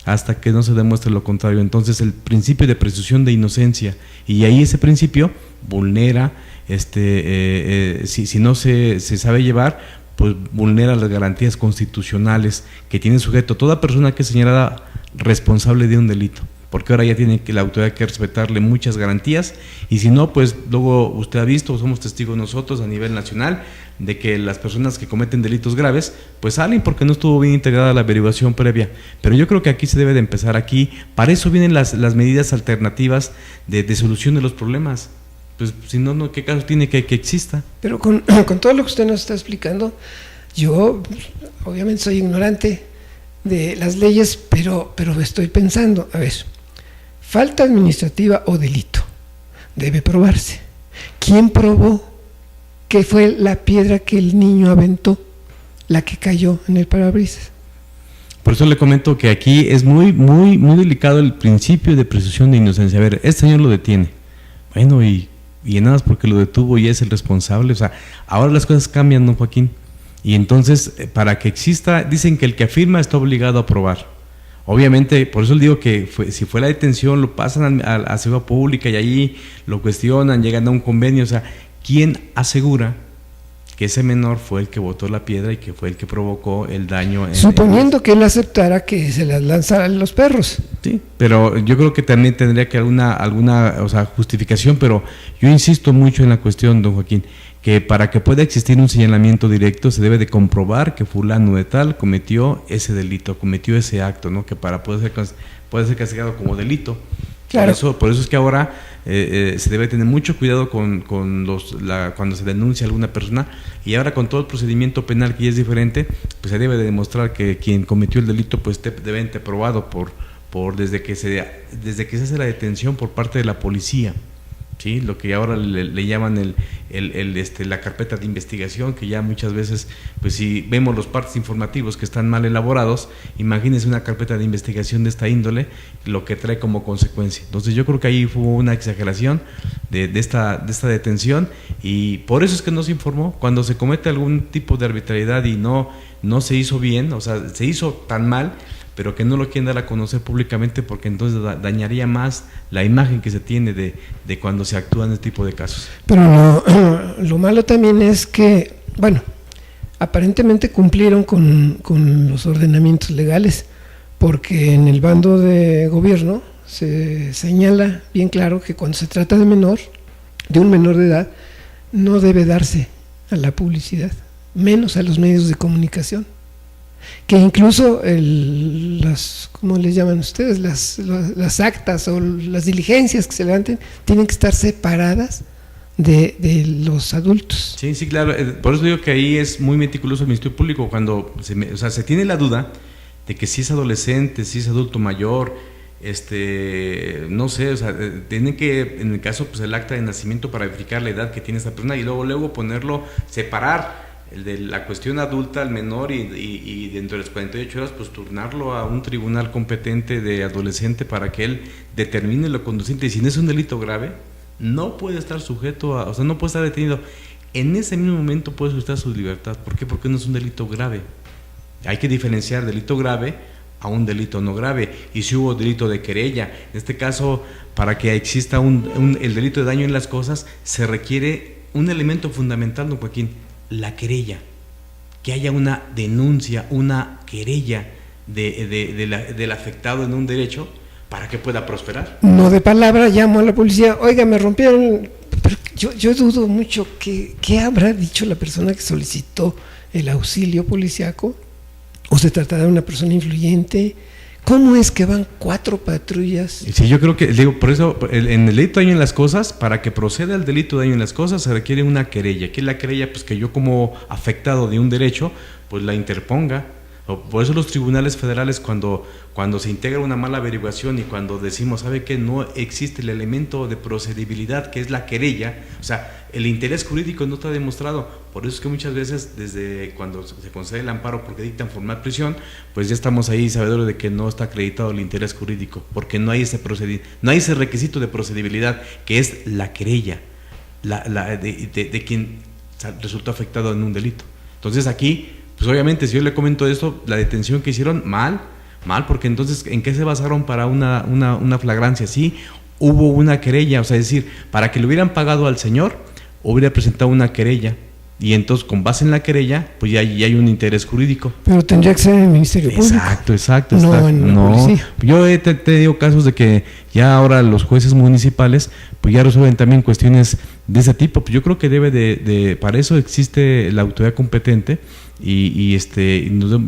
hasta que no se demuestre lo contrario. Entonces el principio de presunción de inocencia, y ahí ese principio vulnera, si no se sabe llevar, pues vulnera las garantías constitucionales que tiene sujeto toda persona que es señalada responsable de un delito, porque ahora ya tiene que la autoridad que respetarle muchas garantías, y si no, pues luego usted ha visto, somos testigos nosotros a nivel nacional, de que las personas que cometen delitos graves, pues salen porque no estuvo bien integrada la averiguación previa. Pero yo creo que aquí se debe de empezar aquí, para eso vienen las medidas alternativas de solución de los problemas. Pues si no, ¿qué caso tiene que exista? Pero con todo lo que usted nos está explicando, yo obviamente soy ignorante de las leyes, pero estoy pensando, a ver, falta administrativa o delito, debe probarse. ¿Quién probó que fue la piedra que el niño aventó, la que cayó en el parabrisas? Por eso le comento que aquí es muy, muy, muy delicado el principio de presunción de inocencia. A ver, este señor lo detiene, bueno, y nada más porque lo detuvo y es el responsable. O sea, ahora las cosas cambian, don Joaquín, y entonces para que exista, dicen que el que afirma está obligado a probar. Obviamente, por eso le digo que si fue la detención, lo pasan a seguridad pública y ahí lo cuestionan, llegan a un convenio. O sea, ¿quién asegura que ese menor fue el que botó la piedra y que fue el que provocó el daño? Suponiendo que él aceptara que se las lanzaran los perros. Sí, pero yo creo que también tendría que alguna justificación, pero yo insisto mucho en la cuestión, don Joaquín, que para que pueda existir un señalamiento directo se debe de comprobar que fulano de tal cometió ese delito, cometió ese acto, ¿no? Que para poder ser castigado como delito. Claro. Por eso es que ahora se debe tener mucho cuidado cuando se denuncia a alguna persona, y ahora con todo el procedimiento penal que ya es diferente, pues se debe de demostrar que quien cometió el delito pues debe estar probado desde que se hace la detención por parte de la policía. ¿Sí? Lo que ahora le llaman la carpeta de investigación, que ya muchas veces, pues si vemos los partes informativos que están mal elaborados, imagínense una carpeta de investigación de esta índole, lo que trae como consecuencia. Entonces yo creo que ahí hubo una exageración de esta detención, y por eso es que no se informó. Cuando se comete algún tipo de arbitrariedad y no se hizo bien, o sea, se hizo tan mal, pero que no lo quieren dar a conocer públicamente, porque entonces dañaría más la imagen que se tiene de cuando se actúa en este tipo de casos. Pero lo malo también es que, bueno, aparentemente cumplieron con los ordenamientos legales, porque en el bando de gobierno se señala bien claro que cuando se trata de un menor de edad, no debe darse a la publicidad, menos a los medios de comunicación. Que incluso ¿cómo les llaman ustedes? Las actas o las diligencias que se levanten tienen que estar separadas de los adultos. Sí, claro. Por eso digo que ahí es muy meticuloso el Ministerio Público cuando se tiene la duda de que si es adolescente, si es adulto mayor, no sé, o sea, tienen que, en el caso, pues el acta de nacimiento para verificar la edad que tiene esa persona, y luego ponerlo, separar el de la cuestión adulta al menor, y dentro de las 48 horas pues turnarlo a un tribunal competente de adolescente para que él determine lo conducente. Y si no es un delito grave, no puede estar sujeto no puede estar detenido. En ese mismo momento puede solicitar su libertad. ¿Por qué? Porque no es un delito grave. Hay que diferenciar delito grave a un delito no grave. Y si hubo delito de querella, en este caso, para que exista el delito de daño en las cosas, se requiere un elemento fundamental, don Joaquín: la querella, que haya una denuncia, una querella del afectado en un derecho para que pueda prosperar. No de palabra llamo a la policía: oiga, me rompieron Pero yo dudo mucho qué habrá dicho la persona que solicitó el auxilio policiaco, o se tratará de una persona influyente. ¿Cómo es que van 4 patrullas? Sí, yo creo que, digo, por eso, en el delito de daño en las cosas, para que proceda el delito de daño en las cosas, se requiere una querella. ¿Qué es la querella? Pues que yo como afectado de un derecho, pues la interponga. Por eso los tribunales federales, cuando se integra una mala averiguación y cuando decimos, ¿sabe qué? No existe el elemento de procedibilidad, que es la querella, o sea, el interés jurídico no está demostrado. Por eso es que muchas veces, desde cuando se concede el amparo porque dictan formal prisión, pues ya estamos ahí sabedores de que no está acreditado el interés jurídico, porque no hay ese requisito de procedibilidad, que es la querella de quien resultó afectado en un delito. Entonces aquí, pues obviamente, si yo le comento esto, la detención que hicieron, mal, porque entonces, ¿en qué se basaron para una flagrancia? Sí, hubo una querella, o sea, es decir, para que le hubieran pagado al señor, hubiera presentado una querella, y entonces, con base en la querella, pues ya hay un interés jurídico. Pero tendría que ser en el Ministerio Público. Exacto. No en la policía. Yo te digo casos de que ya ahora los jueces municipales, pues ya resuelven también cuestiones de ese tipo. Pues yo creo que debe para eso existe la autoridad competente, y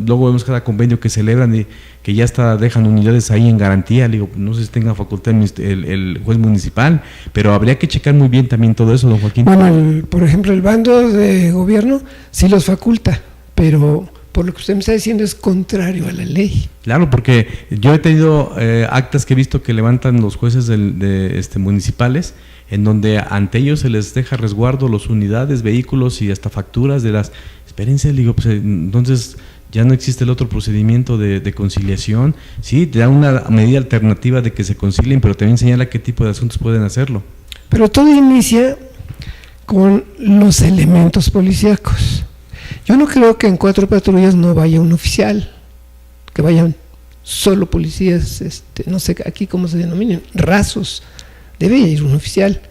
luego vemos cada convenio que celebran y que ya dejan unidades ahí en garantía. Digo, no sé si tenga facultad el juez municipal, pero habría que checar muy bien también todo eso, don Joaquín. Bueno, por ejemplo, el bando de gobierno sí los faculta, pero por lo que usted me está diciendo es contrario a la ley. Claro, porque yo he tenido actas que he visto que levantan los jueces municipales, en donde ante ellos se les deja resguardo las unidades, vehículos y hasta facturas de las... Espérense, digo, pues entonces ya no existe el otro procedimiento de conciliación. Sí, te da una medida alternativa de que se concilien, pero también señala qué tipo de asuntos pueden hacerlo. Pero todo inicia con los elementos policíacos. Yo no creo que en 4 patrullas no vaya un oficial, que vayan solo policías, no sé aquí cómo se denominan, rasos. Debe ir un oficial.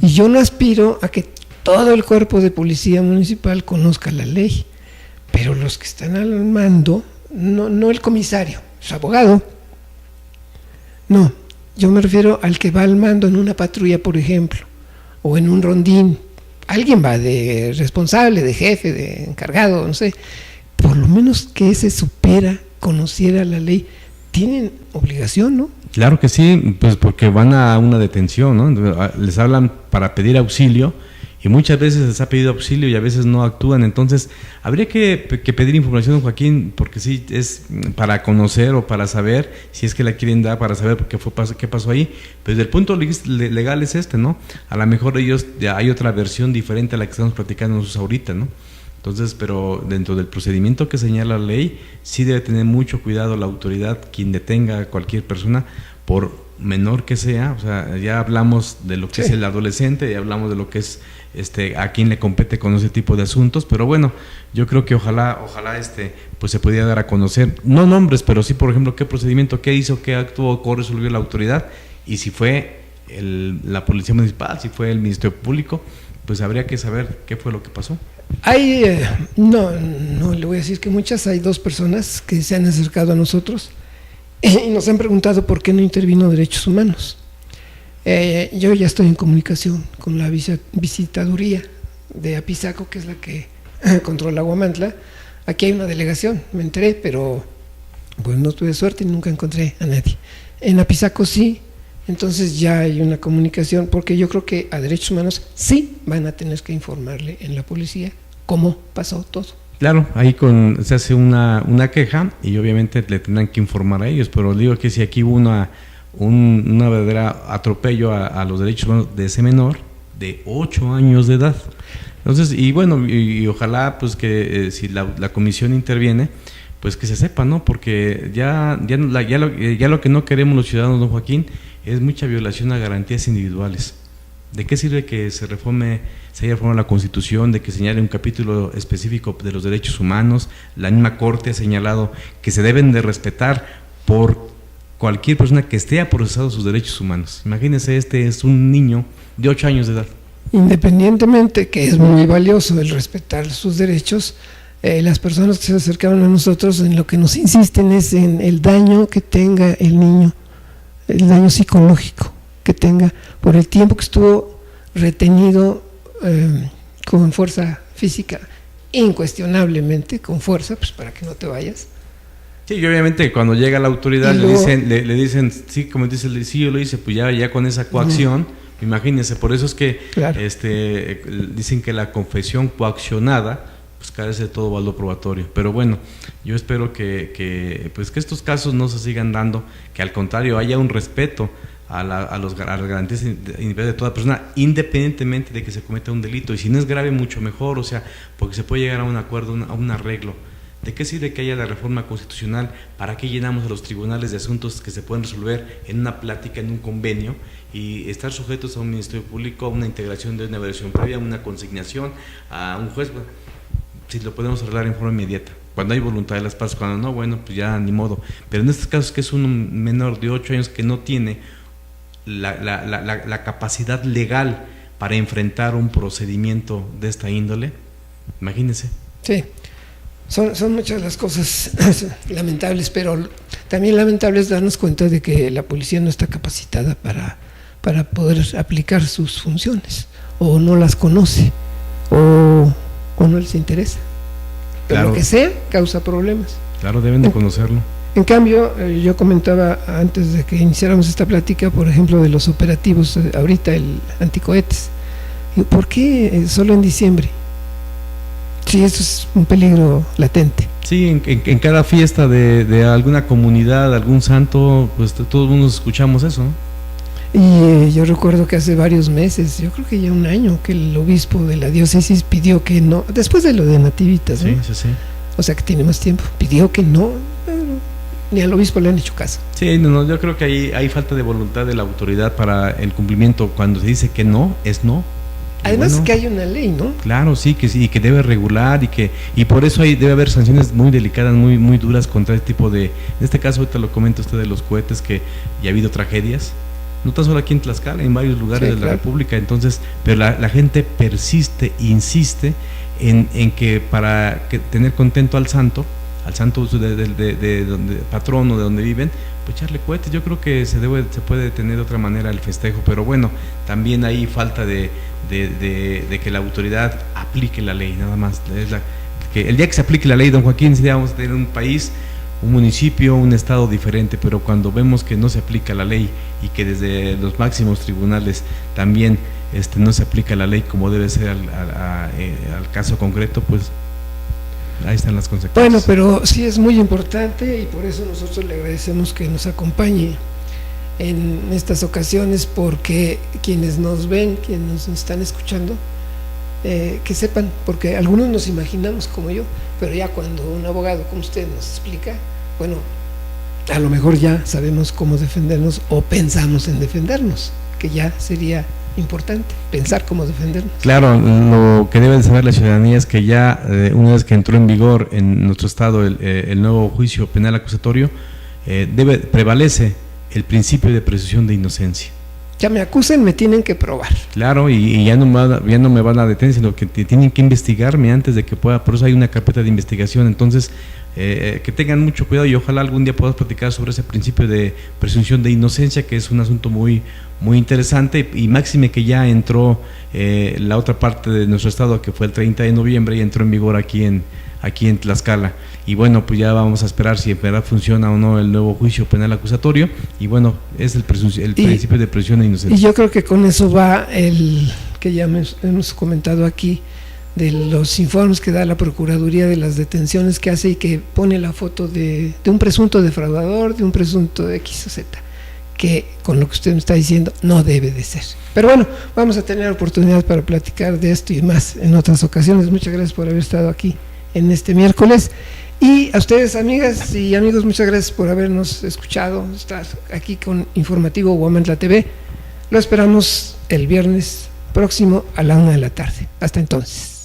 Y yo no aspiro a que todo el cuerpo de policía municipal conozca la ley, pero los que están al mando, no el comisario, su abogado. No, yo me refiero al que va al mando en una patrulla, por ejemplo, o en un rondín. Alguien va de responsable, de jefe, de encargado, no sé. Por lo menos que ese conociera la ley. Tienen obligación, ¿no? Claro que sí, pues porque van a una detención, ¿no? Les hablan para pedir auxilio, y muchas veces les ha pedido auxilio y a veces no actúan. Entonces habría que pedir información, don Joaquín, porque sí es para conocer o para saber, si es que la quieren dar, para saber qué pasó ahí. Pero desde el punto legal es ¿no? A lo mejor hay otra versión diferente a la que estamos platicando nosotros ahorita, ¿no? Entonces, pero dentro del procedimiento que señala la ley, sí debe tener mucho cuidado la autoridad, quien detenga a cualquier persona, por menor que sea. O sea, ya hablamos de lo que es el adolescente, ya hablamos de lo que es a quien le compete con ese tipo de asuntos, pero bueno, yo creo que ojalá pues se pudiera dar a conocer, no nombres, pero sí, por ejemplo, qué procedimiento, qué hizo, qué actuó, cómo resolvió la autoridad, y si fue la policía municipal, si fue el Ministerio Público, pues habría que saber qué fue lo que pasó. No le voy a decir que muchas, hay 2 personas que se han acercado a nosotros y nos han preguntado por qué no intervino Derechos Humanos. Yo ya estoy en comunicación con la visitaduría de Apizaco, que es la que controla Huamantla. Aquí hay una delegación, me enteré, pero pues no tuve suerte y nunca encontré a nadie. En Apizaco sí, entonces ya hay una comunicación, porque yo creo que a Derechos Humanos sí van a tener que informarle en la policía cómo pasó todo. Claro, ahí se hace una queja y obviamente le tendrán que informar a ellos, pero digo que si aquí hubo una verdadera atropello a los derechos humanos de ese menor de 8 años de edad. Entonces, y bueno, y ojalá pues que si la comisión interviene, pues que se sepa, ¿no? Porque ya lo que no queremos los ciudadanos, don Joaquín, es mucha violación a garantías individuales. ¿De qué sirve que se haya reformado la Constitución, de que señale un capítulo específico de los derechos humanos? La misma Corte ha señalado que se deben de respetar por cualquier persona que esté procesado sus derechos humanos. Imagínense, es un niño de 8 años de edad. Independientemente que es muy valioso el respetar sus derechos, las personas que se acercaron a nosotros en lo que nos insisten es en el daño que tenga el niño, el daño psicológico que tenga por el tiempo que estuvo retenido con fuerza física, incuestionablemente con fuerza, pues para que no te vayas. Sí, y obviamente cuando llega la autoridad luego, le dicen, sí, como dice, sí, yo lo hice, pues ya con esa coacción, imagínense, por eso es que claro. Dicen que la confesión coaccionada pues carece de todo valor probatorio. Pero bueno, yo espero que estos casos no se sigan dando, que al contrario haya un respeto a las garantías individuales de toda persona, independientemente de que se cometa un delito, y si no es grave mucho mejor, o sea, porque se puede llegar a un acuerdo, a un arreglo. ¿De qué sirve que haya la reforma constitucional? ¿Para qué llenamos a los tribunales de asuntos que se pueden resolver en una plática, en un convenio, y estar sujetos a un ministerio público, a una integración de una evaluación previa, a una consignación, a un juez? Si lo podemos arreglar en forma inmediata, cuando hay voluntad de las partes, cuando no, bueno, pues ya ni modo. Pero en estos casos que es un menor de 8 años que no tiene la capacidad legal para enfrentar un procedimiento de esta índole, imagínense. Sí, son muchas las cosas lamentables, pero también lamentable es darnos cuenta de que la policía no está capacitada para poder aplicar sus funciones, o no las conoce, o no les interesa. Pero claro, lo que sea causa problemas. Claro, deben de conocerlo. En cambio, yo comentaba antes de que iniciáramos esta plática, por ejemplo, de los operativos, ahorita el anticohetes. ¿Por qué solo en diciembre? Sí, esto es un peligro latente. Sí, en cada fiesta de alguna comunidad, algún santo, pues todo el mundo escuchamos eso, ¿no? Y yo recuerdo que hace varios meses, yo creo que ya un año, que el obispo de la diócesis pidió que no, después de lo de Nativitas, ¿no? Sí. O sea que tiene más tiempo, pidió que no, ni al obispo le han hecho caso. Sí, no, yo creo que ahí hay falta de voluntad de la autoridad para el cumplimiento. Cuando se dice que no, es no. Además, bueno, que hay una ley, ¿no? Claro, sí, que debe regular, y por eso debe haber sanciones muy delicadas, muy duras contra este tipo de... En este caso, ahorita lo comenta usted de los cohetes, que ya ha habido tragedias, no tan solo aquí en Tlaxcala, en varios lugares de la República. Entonces, pero la gente persiste, insiste en que para tener contento al santo de donde patrono, de donde viven, pues echarle cohetes. Yo creo que se puede tener de otra manera el festejo, pero bueno, también hay falta de que la autoridad aplique la ley, nada más. Que el día que se aplique la ley, don Joaquín, vamos a tener un país, un municipio, un estado diferente. Pero cuando vemos que no se aplica la ley y que desde los máximos tribunales también no se aplica la ley como debe ser al caso concreto, pues ahí están las consecuencias. Bueno, pero sí es muy importante, y por eso nosotros le agradecemos que nos acompañe en estas ocasiones, porque quienes nos ven, quienes nos están escuchando, que sepan, porque algunos nos imaginamos como yo, pero ya cuando un abogado como usted nos explica, bueno, a lo mejor ya sabemos cómo defendernos, o pensamos en defendernos, que ya sería importante, pensar cómo defendernos. Claro, lo que debe de saber la ciudadanía es que ya una vez que entró en vigor en nuestro estado el nuevo juicio penal acusatorio, prevalece el principio de presunción de inocencia. Ya me acusen, me tienen que probar. Claro, y ya no me van a detener, sino que tienen que investigarme antes de que pueda. Por eso hay una carpeta de investigación. Entonces, que tengan mucho cuidado, y ojalá algún día puedas platicar sobre ese principio de presunción de inocencia, que es un asunto muy interesante, y máxime que ya entró la otra parte de nuestro estado, que fue el 30 de noviembre, y entró en vigor aquí en Tlaxcala. Y bueno, pues ya vamos a esperar si en verdad funciona o no el nuevo juicio penal acusatorio, y bueno, es el principio de presunción de inocencia. Y yo creo que con eso va el que ya hemos comentado aquí, de los informes que da la Procuraduría, de las detenciones que hace, y que pone la foto de un presunto defraudador, de un presunto X o Z, que con lo que usted me está diciendo no debe de ser. Pero bueno, vamos a tener oportunidad para platicar de esto y más en otras ocasiones. Muchas gracias por haber estado aquí en este miércoles, y a ustedes, amigas y amigos, muchas gracias por habernos escuchado, estar aquí con Informativo Huamantla TV. Lo esperamos el viernes próximo a la 1 de la tarde. Hasta entonces.